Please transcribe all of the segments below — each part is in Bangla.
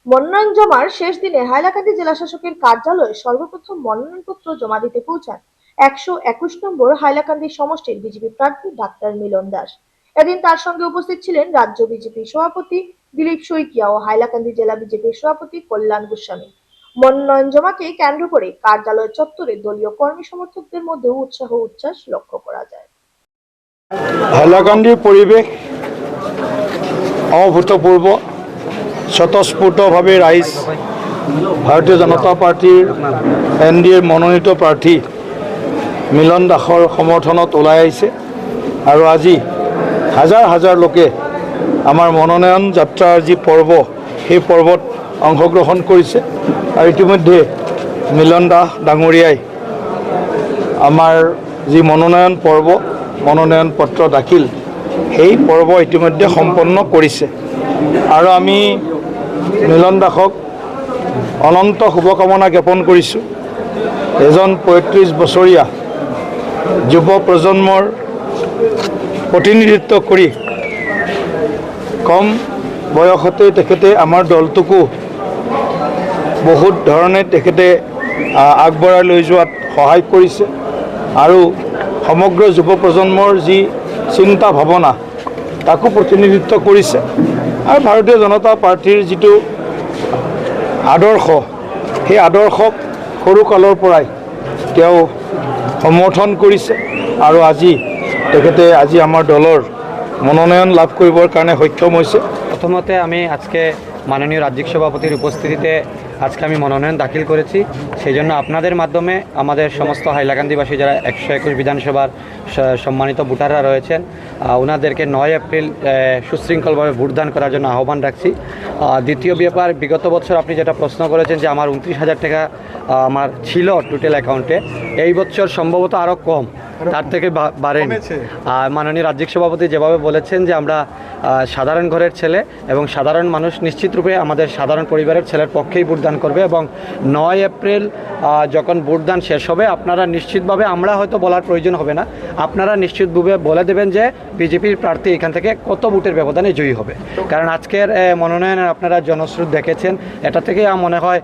মনোনয়ন জমার শেষ দিনে হাইলাকান্দি জেলা শাসকের কার্যালয়ে সর্বপ্রথম মনোনয়নপত্র জমা দিতে পৌঁছান 121 নম্বর হাইলাকান্দি সমষ্টির বিজেপি প্রার্থী ডাক্তার মিলন দাস। এদিন তার সঙ্গে উপস্থিত ছিলেন রাজ্য বিজেপি সভাপতি দিলীপ শইকিয়া ও হাইলাকান্দি জেলা বিজেপির সভাপতি কল্যাণ গোস্বামী। মনোনয়ন জমাকে কেন্দ্র করে কার্যালয় চত্বরে দলীয় কর্মী সমর্থকদের মধ্যে উৎসাহ উচ্ছ্বাস লক্ষ্য করা যায়। হাইলাকান্দিৰ পৰিৱেশ অভূতপূৰ্ব, স্বতঃস্ফূৰ্তভাৱে ৰাইজ ভাৰতীয় জনতা পাৰ্টীৰ NDAৰ মনোনীত প্ৰাৰ্থী মিলন দাসৰ সমৰ্থনত ওলাই আহিছে আৰু আজি হাজাৰ হাজাৰ লোকে আমাৰ মনোনয়ন যাত্ৰাৰ যি পৰ্ব সেই পৰ্বত অংশগ্ৰহণ কৰিছে আৰু ইতিমধ্যে মিলন দাস ডাঙৰীয়াই আমাৰ যি মনোনয়ন পৰ্ব মনোনয়ন পত্ৰ দাখিল সেই পৰ্ব ইতিমধ্যে সম্পন্ন কৰিছে আৰু আমি মিলন দাসক অনন্ত শুভকামনা জ্ঞাপন কৰিছোঁ। এজন ৩৫ বছৰীয়া যুৱ প্ৰজন্মৰ প্ৰতিনিধিত্ব কৰি কম বয়সতে তেখেতে আমাৰ দলটোকো বহুত ধৰণে তেখেতে আগবঢ়াই লৈ যোৱাত সহায় কৰিছে আৰু সমগ্ৰ যুৱ প্ৰজন্মৰ যি চিন্তা ভাৱনা তাকো প্ৰতিনিধিত্ব কৰিছে আৰু ভাৰতীয় জনতা পাৰ্টীৰ যিটো আদৰ্শ সেই আদৰ্শক সৰুকালৰ পৰাই তেওঁ সমৰ্থন কৰিছে আৰু তেখেতে আজি আমাৰ দলৰ মনোনয়ন লাভ কৰিবৰ কাৰণে সক্ষম হৈছে। প্রথমতে আমি আজকে মাননীয় রাজ্যিক সভাপতির উপস্থিতিতে আজকে আমি মনোনয়ন দাখিল করেছি। সেই জন্য আপনাদের মাধ্যমে আমাদের সমস্ত হাইলাকান্দিবাসী যারা 121 বিধানসভার সম্মানিত ভোটাররা রয়েছেন ওনাদেরকে 9 এপ্রিল সুশৃঙ্খলভাবে ভোটদান করার জন্য আহ্বান রাখছি। দ্বিতীয় ব্যাপার, বিগত বছর আপনি যেটা প্রশ্ন করেছেন যে আমার 29,000 টাকা আমার ছিল টোটাল অ্যাকাউন্টে, এই বছর সম্ভবত আরও কম, তার থেকে বাড়েনি। আর মাননীয় রাজ্যিক সভাপতি যেভাবে বলেছেন যে আমরা সাধারণ ঘরের ছেলে এবং সাধারণ মানুষ নিশ্চিত রূপে আমাদের সাধারণ পরিবারের ছেলের পক্ষেই ভোটদান করবে এবং 9 এপ্রিল যখন ভোটদান শেষ হবে আপনারা নিশ্চিতভাবে, আমরা হয়তো বলার প্রয়োজন হবে না, আপনারা নিশ্চিতভাবে বলে দেবেন যে বিজেপির প্রার্থী এখান থেকে কত ভোটের ব্যবধানে জয়ী হবে। কারণ আজকের মনোনয়নের আপনারা জনস্রোত দেখেছেন, এটা থেকে মনে হয়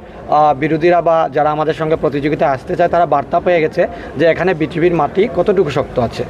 বিরোধীরা বা যারা আমাদের সঙ্গে প্রতিযোগিতায় আসতে চায় তারা বার্তা পেয়ে গেছে যে এখানে বিজেপির মাটি কতটুকু শক্ত আছে।